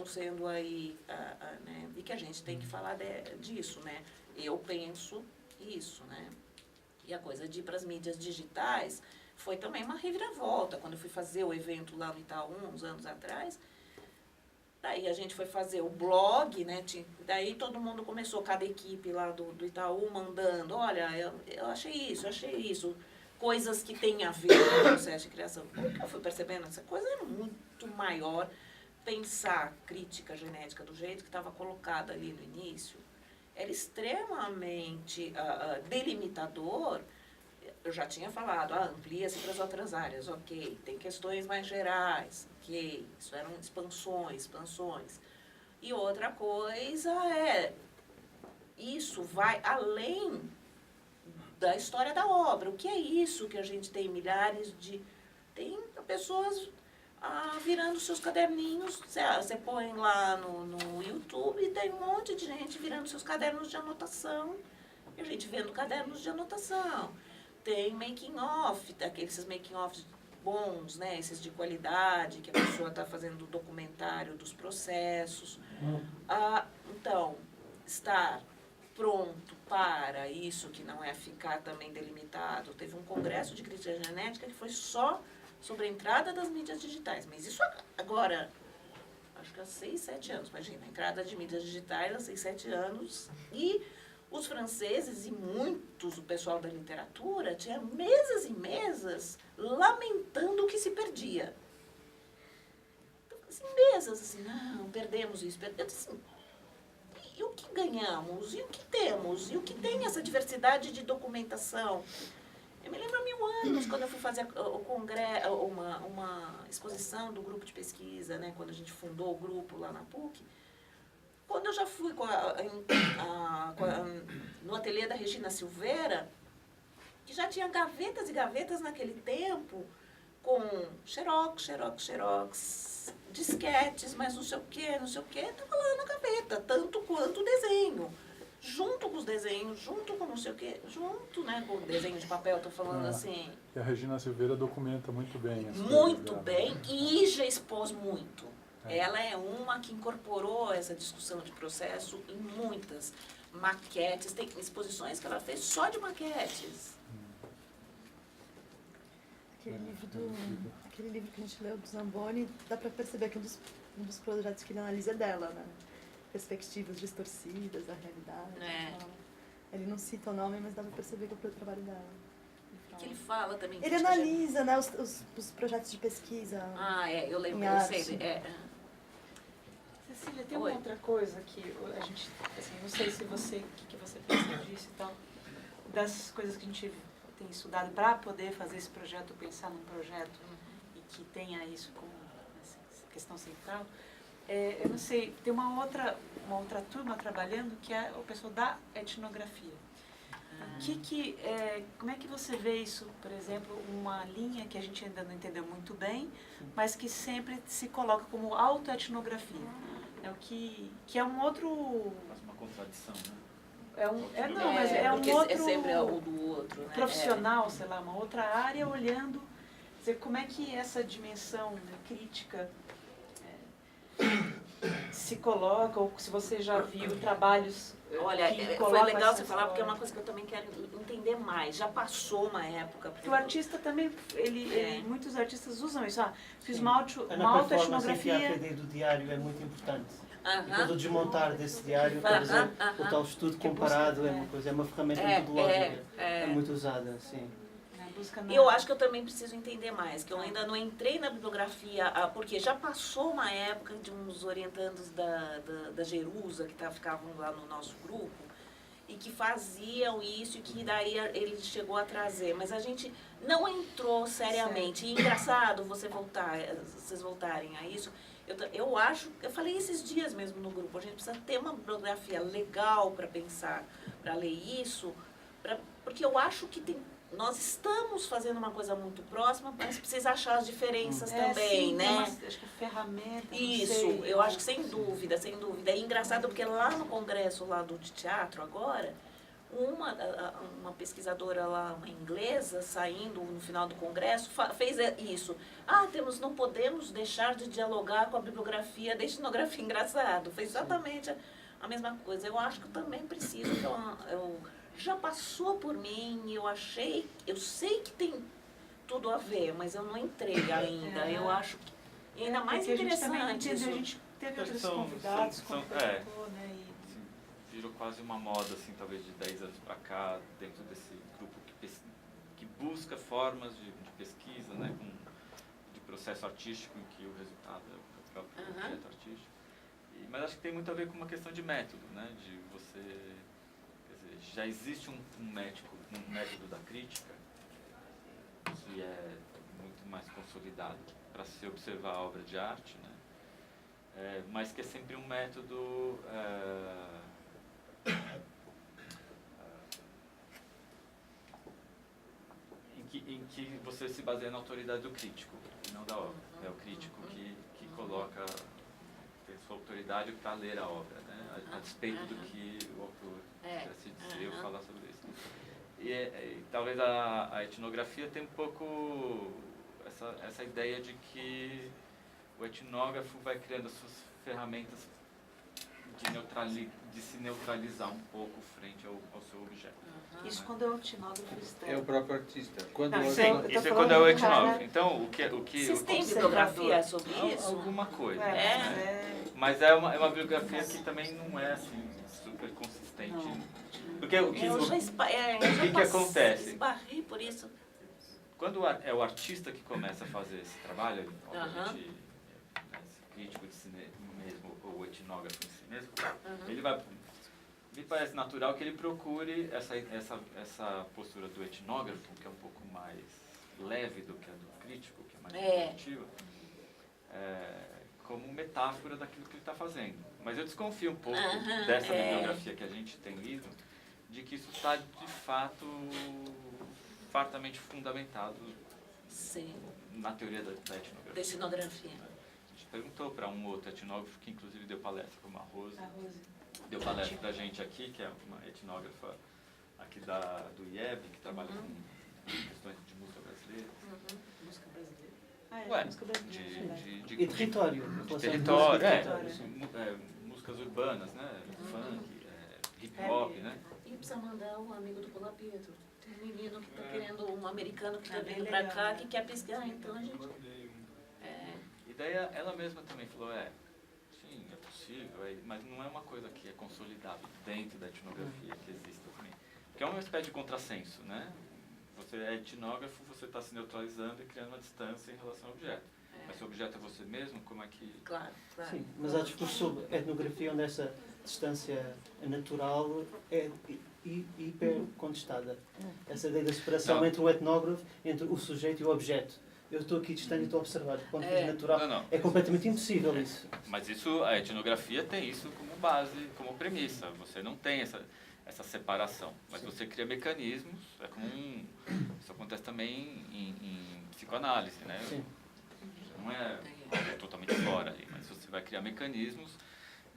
estão sendo aí, né, e que a gente tem que falar disso, né? Eu penso isso, né? E a coisa de ir para as mídias digitais foi também uma reviravolta. Quando eu fui fazer o evento lá no Itaú, uns anos atrás, daí a gente foi fazer o blog, né? Daí todo mundo começou, cada equipe lá do Itaú, mandando, olha, eu achei isso. Coisas que têm a ver com o processo de criação. Porque eu fui percebendo, essa coisa é muito maior. Pensar crítica genética do jeito que estava colocada ali no início, era extremamente delimitador. Eu já tinha falado, amplia-se para as outras áreas, ok. Tem questões mais gerais, ok. Isso eram expansões. E outra coisa isso vai além da história da obra. O que é isso que a gente tem milhares de... Tem pessoas virando seus caderninhos. Você põe lá no YouTube e tem um monte de gente virando seus cadernos de anotação. E a gente vendo cadernos de anotação. Tem making-off, esses making-offs bons, né? Esses de qualidade, que a pessoa está fazendo documentário dos processos. Então, estar pronto para isso, que não é ficar também delimitado. Teve um congresso de crítica genética que foi só sobre a entrada das mídias digitais. Mas isso agora, acho que há 6, 7 anos, imagina, a entrada de mídias digitais há 6, 7 anos. E os franceses e muitos, o pessoal da literatura, tinha mesas e mesas lamentando o que se perdia. Então, assim, mesas, assim, não, perdemos isso, perdemos, assim, e o que ganhamos? E o que temos? E o que tem essa diversidade de documentação? Eu me lembro há 1000 anos, quando eu fui fazer o congresso, uma exposição do grupo de pesquisa, né, quando a gente fundou o grupo lá na PUC, quando eu já fui no ateliê da Regina Silveira, que já tinha gavetas e gavetas naquele tempo, com xerox, disquetes, mas não sei o quê, estava lá na gaveta, tanto quanto o desenho. Junto com os desenhos, junto com não sei o quê, junto, né, com o desenho de papel, estou falando assim. E a Regina Silveira documenta muito bem. Muito bem, e já expôs muito. Ela é uma que incorporou essa discussão de processo em muitas maquetes. Tem exposições que ela fez só de maquetes. Aquele livro que a gente leu do Zamboni, dá para perceber que um dos projetos que ele analisa é dela, né? Perspectivas distorcidas da realidade. Ele não cita o nome, mas dá para perceber que é o trabalho dela. Que ele fala também. Ele analisa, né, os projetos de pesquisa. Eu lembro, eu sei. Cecília, tem uma outra coisa que a gente, assim, não sei se o que você pensa disso e tal, das coisas que a gente tem estudado para poder fazer esse projeto, pensar num projeto e que tenha isso como essa questão central. Eu não sei, tem uma outra turma trabalhando que é o pessoal da etnografia. Como é que você vê isso, por exemplo, uma linha que a gente ainda não entendeu muito bem, mas que sempre se coloca como autoetnografia? Que é um outro... Faz uma contradição, né? Mas é um outro... É sempre o do outro, né? Profissional, sei lá, uma outra área olhando... Dizer, como é que essa dimensão, né, crítica se coloca, ou se você já viu trabalhos... Olha, foi legal você falar, porque é uma coisa que eu também quero entender mais. Já passou uma época... Porque o artista também, muitos artistas usam isso. Fiz uma autoetnografia... A perspectiva do diário é muito importante. E todo o desmontar desse diário, por exemplo, o tal estudo comparado é uma ferramenta metodológica. É muito usada, sim. Eu acho que eu também preciso entender mais, que eu ainda não entrei na bibliografia, porque já passou uma época de uns orientandos da Jerusa, que ficavam lá no nosso grupo, e que faziam isso, e que daí ele chegou a trazer, mas a gente não entrou seriamente. E engraçado vocês voltarem a isso. Eu acho, eu falei esses dias mesmo no grupo, a gente precisa ter uma bibliografia legal para pensar, para ler isso, porque eu acho que nós estamos fazendo uma coisa muito próxima, mas precisa achar as diferenças também, sim, né? Acho que ferramenta, Isso, eu acho que sem dúvida. É engraçado porque lá no congresso lá do teatro agora, Uma pesquisadora lá, uma inglesa, saindo no final do congresso, fez isso. Não podemos deixar de dialogar com a bibliografia da etnografia. Engraçado, foi exatamente a mesma coisa. Eu acho que eu também preciso, já passou por mim, eu sei que tem tudo a ver, mas eu não entrei ainda. Eu acho que ainda mais interessante isso. isso. A gente teve outros convidados, comentou, né? Virou quase uma moda, assim, talvez de 10 anos para cá, dentro desse grupo que busca formas de pesquisa, né, de processo artístico em que o resultado é o próprio projeto artístico. Mas acho que tem muito a ver com uma questão de método, né, de você, quer dizer, já existe um método da crítica que é muito mais consolidado para se observar a obra de arte, né, mas que é sempre um método em que você se baseia na autoridade do crítico, e não da obra. É o crítico que coloca, tem sua autoridade para ler a obra, né? A despeito do que o autor quisesse dizer ou falar sobre isso. E talvez a etnografia tem um pouco essa ideia de que o etnógrafo vai criando as suas ferramentas de se neutralizar um pouco frente ao seu objeto. Isso quando é o etnógrafo externo. É o próprio artista. Isso é quando é o etnógrafo. Então, Vocês têm bibliografia sobre isso? Alguma coisa. Mas é uma bibliografia que também não é assim, super consistente. Porque o que acontece? Esbarrei por isso. Quando é o artista que começa a fazer esse trabalho, obviamente, esse crítico de cinema mesmo, ou etnógrafo em si mesmo, ele vai... Me parece natural que ele procure essa postura do etnógrafo, que é um pouco mais leve do que a do crítico, que é mais objetiva, como metáfora daquilo que ele está fazendo. Mas eu desconfio um pouco dessa bibliografia que a gente tem lido, de que isso está, de fato, fartamente fundamentado na teoria da etnografia. Da etnografia. A gente perguntou para um outro etnógrafo, que inclusive deu palestra, como a Rose. Deu palestra pra gente aqui, que é uma etnógrafa aqui do IEB, que trabalha com questões de música brasileira. Música brasileira? Música brasileira. E território. De território, músicas urbanas, né? Funk, hip hop, né? E precisa mandar um amigo do Paula Pietro. Tem um menino que está querendo, um americano que está vindo pra cá, que quer pesquisar, então a gente... E daí ela mesma também falou, sim, é possível, mas não é uma coisa que é consolidada dentro da etnografia que existe também. Porque é uma espécie de contrassenso, né? Você é etnógrafo, você está se neutralizando e criando uma distância em relação ao objeto. Mas se o objeto é você mesmo, como é que... Claro. Sim, mas há discurso sobre etnografia onde essa distância natural é hiper contestada. Essa ideia da separação entre o etnógrafo, entre o sujeito e o objeto. Eu estou aqui distante e estou a observar. Do ponto de vista natural, é completamente impossível isso. Mas a etnografia tem isso como base, como premissa. Você não tem essa separação, mas você cria mecanismos. Isso acontece também em psicoanálise, né? Sim. Não é totalmente fora ali, mas você vai criar mecanismos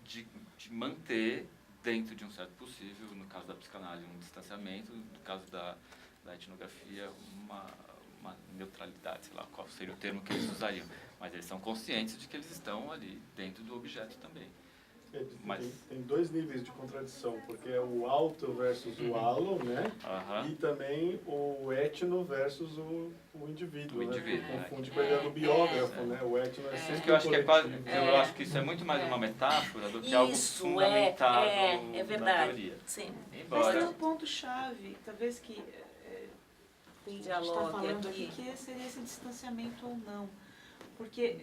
de manter dentro de um certo possível, no caso da psicanálise, um distanciamento, no caso da etnografia, uma neutralidade, sei lá qual seria o termo que eles usariam. Mas eles são conscientes de que eles estão ali dentro do objeto também. Tem dois níveis de contradição, porque é o auto versus o alo, né? E também o etno versus o indivíduo, né? Confunde com a ideia do biógrafo, né? O etno é sempre eu acho que isso é muito mais uma metáfora do que algo fundamentado na teoria. Sim. Mas tem um ponto-chave, talvez que a gente está falando aqui, que seria esse distanciamento ou não. Porque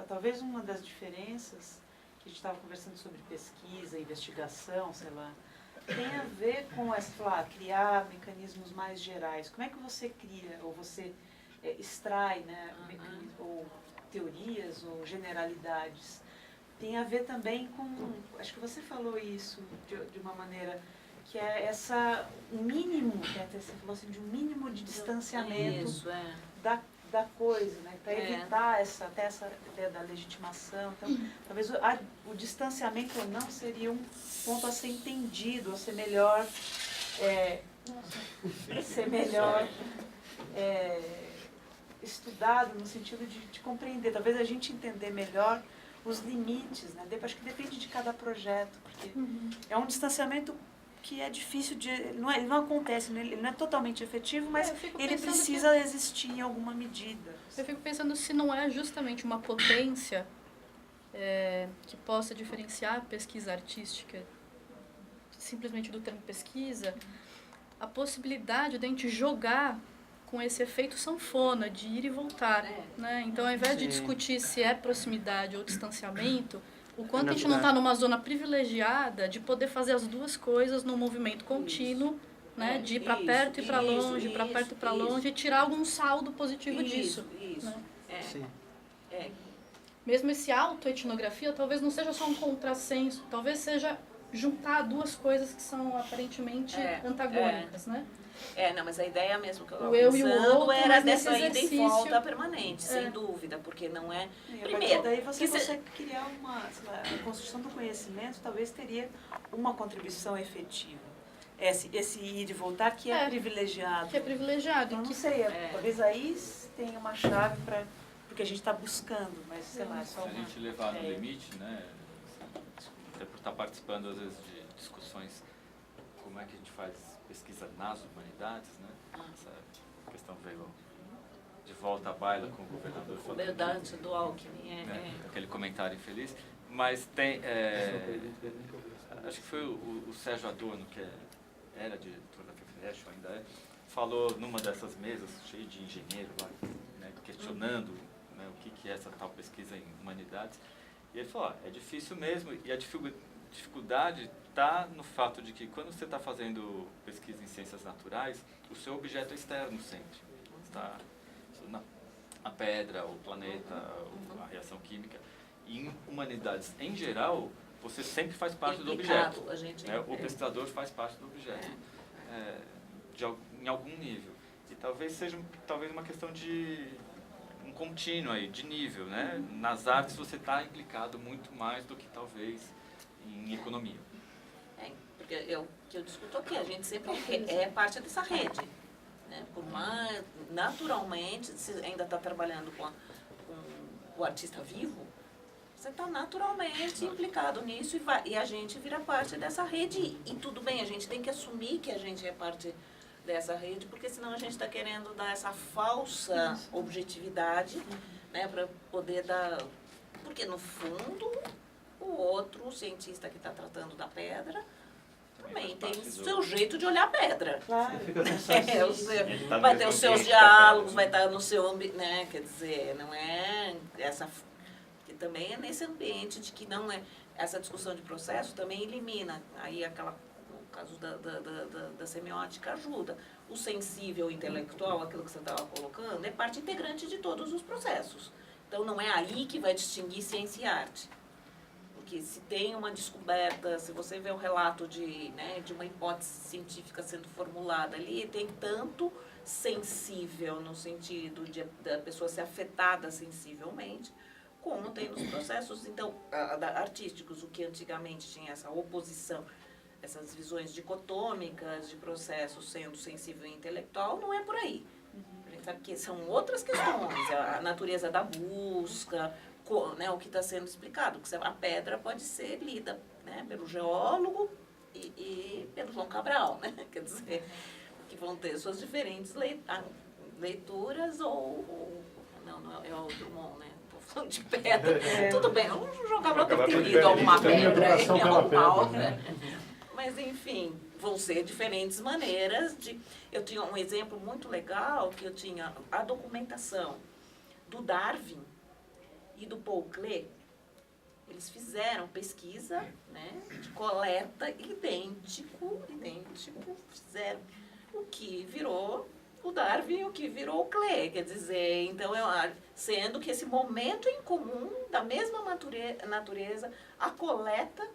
talvez uma das diferenças que a gente estava conversando sobre pesquisa, investigação, sei lá, tem a ver com criar mecanismos mais gerais. Como é que você cria, ou você extrai, né, ou teorias, ou generalidades? Tem a ver também com, acho que você falou isso de uma maneira, que é um mínimo, você falou assim, de um mínimo de distanciamento da coisa, né, para evitar até essa ideia da legitimação. Então, talvez o distanciamento ou não seria um ponto a ser entendido, a ser melhor ser melhor estudado no sentido de compreender, talvez a gente entender melhor os limites, né? Acho que depende de cada projeto, porque é um distanciamento que é difícil de... ele não acontece, ele não é totalmente efetivo, mas ele precisa existir em alguma medida. Eu fico pensando se não é justamente uma potência que possa diferenciar a pesquisa artística simplesmente do termo pesquisa, a possibilidade de a gente jogar com esse efeito sanfona, de ir e voltar. Né? Então, ao invés de discutir se é proximidade ou distanciamento, o quanto a gente não está numa zona privilegiada de poder fazer as duas coisas num movimento contínuo, né? De ir para perto e para longe, para perto e para longe, e tirar algum saldo positivo disso. Né? Sim. Mesmo esse autoetnografia talvez não seja só um contrassenso, talvez seja juntar duas coisas que são aparentemente antagônicas, né? Não, mas a ideia mesmo que eu estava O eu e o pensando outro, era mas dessa nesse ida e exercício- volta permanente, sem dúvida, porque não é... Primeiro, daí você consegue criar a construção do conhecimento talvez teria uma contribuição efetiva. Esse ir e voltar que é privilegiado. Que é privilegiado. Eu não sei, talvez aí tem uma chave para porque a gente está buscando, mas sei lá, é só Se a uma... gente levar no limite, né, até por estar participando às vezes de discussões como é que a gente faz pesquisa nas humanidades, né, essa questão veio de volta à baila com o governador falando Verdade, do Alckmin, aquele comentário infeliz, mas tem, acho que foi o Sérgio Adorno, que era diretor da FEFESH, ainda falou numa dessas mesas, cheio de engenheiro lá, né, questionando o que é essa tal pesquisa em humanidades. E ele falou, é difícil mesmo, e a dificuldade está no fato de que quando você está fazendo pesquisa em ciências naturais, o seu objeto é externo sempre. Está a pedra, o planeta, a reação química. E em humanidades, em geral, você sempre faz parte do objeto. O pesquisador faz parte do objeto, em algum nível. E talvez seja uma questão de um contínuo aí, de nível, né? Nas artes você está implicado muito mais do que talvez em economia. Porque o que eu discuto aqui, a gente sempre é parte dessa rede. Né? Por mais, naturalmente, se ainda está trabalhando com o artista vivo, você está naturalmente implicado nisso e a gente vira parte dessa rede. E tudo bem, a gente tem que assumir que a gente é parte dessa rede, porque senão a gente está querendo dar essa falsa objetividade, né, para poder dar... Porque, no fundo, o outro cientista que está tratando da pedra também tem o seu jeito de olhar a pedra. Claro. Vai ter os seus diálogos, vai estar no seu ambiente, né? Quer dizer, não é essa... Que também é nesse ambiente de que não é... Essa discussão de processo também elimina aí o caso da semiótica ajuda. O sensível, o intelectual, aquilo que você estava colocando, é parte integrante de todos os processos. Então, não é aí que vai distinguir ciência e arte. Porque se tem uma descoberta, se você vê o relato de uma hipótese científica sendo formulada ali, tem tanto sensível no sentido da pessoa ser afetada sensivelmente, como tem nos processos então, artísticos, o que antigamente tinha essa oposição, essas visões dicotômicas de processos sendo sensível e intelectual, não é por aí. A gente sabe que são outras questões, a natureza da busca, né, o que está sendo explicado, que a pedra pode ser lida, né, pelo geólogo e pelo João Cabral, né, quer dizer, que vão ter suas diferentes leituras não é o Drummond, né, estou falando de pedra, tudo bem, o João Cabral deve ter lido alguma pedra em alguma obra, mas enfim, vão ser diferentes maneiras de... Eu tinha um exemplo muito legal, que eu tinha a documentação do Darwin e do Paul Klee. Eles fizeram pesquisa, né, de coleta idêntico, fizeram o que virou o Darwin e o que virou o Klee, quer dizer, então, sendo que esse momento em comum da mesma natureza, a coleta,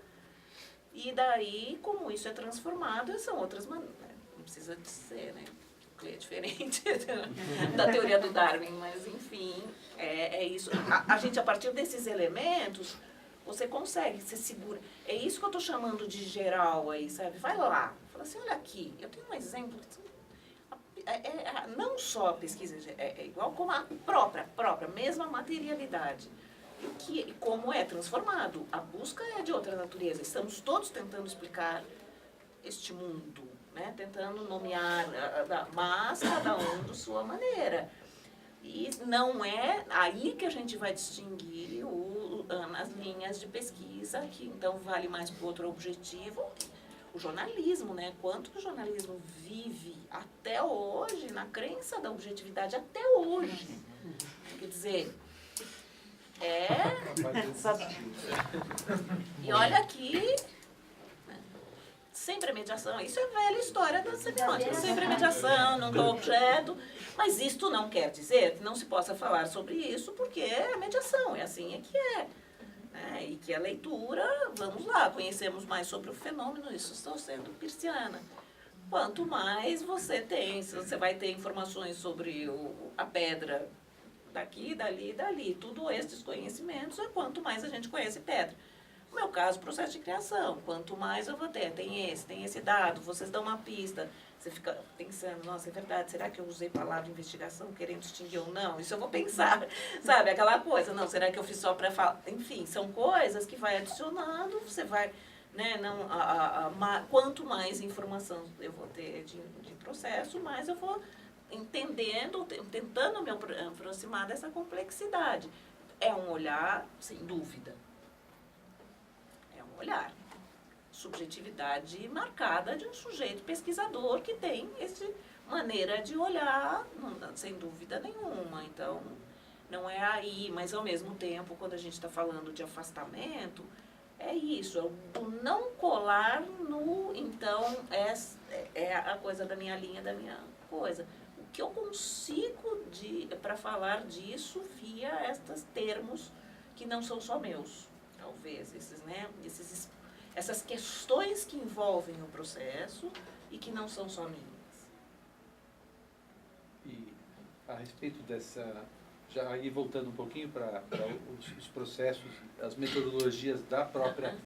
e daí, como isso é transformado, são outras maneiras, não precisa dizer, né, o Klee é diferente da teoria do Darwin, mas enfim, é isso. A gente, a partir desses elementos, você consegue, você segura. É isso que eu estou chamando de geral aí, sabe? Vai lá, fala assim, olha aqui, eu tenho um exemplo, não só a pesquisa é igual como a própria, mesma materialidade. E como é transformado. A busca é de outra natureza. Estamos todos tentando explicar este mundo, né? Tentando nomear, mas cada um de sua maneira. E não é aí que a gente vai distinguir as linhas de pesquisa, que então vale mais para outro objetivo, o jornalismo, né? Quanto que o jornalismo vive até hoje, na crença da objetividade até hoje. Quer dizer, e olha aqui, sem premediação, isso é velha história da semiótica, sem premediação, não dou objeto, mas isto não quer dizer que não se possa falar sobre isso, porque é mediação, é assim é que é. E que a leitura, vamos lá, conhecemos mais sobre o fenômeno, isso estou sendo pisciana. Quanto mais você tem, você vai ter informações sobre a pedra daqui, dali, dali, tudo esses conhecimentos, quanto mais a gente conhece pedra. No meu caso, processo de criação, quanto mais eu vou ter, tem esse dado, vocês dão uma pista, você fica pensando, nossa, é verdade, será que eu usei palavra investigação querendo distinguir ou não? Isso eu vou pensar, sabe, aquela coisa, não, será que eu fiz só para falar? Enfim, são coisas que vai adicionando, você vai, né, quanto mais informação eu vou ter de processo, mais eu vou entendendo, tentando me aproximar dessa complexidade. É um olhar, sem dúvida. É um olhar. Subjetividade marcada de um sujeito pesquisador que tem essa maneira de olhar, sem dúvida nenhuma. Então, não é aí, mas ao mesmo tempo, quando a gente está falando de afastamento, é isso, é o não colar no, então, é a coisa da minha linha, da minha coisa. O que eu consigo para falar disso via estes termos que não são só meus, talvez, essas questões que envolvem o processo e que não são só minhas. E a respeito dessa, já aí voltando um pouquinho para os processos, as metodologias da própria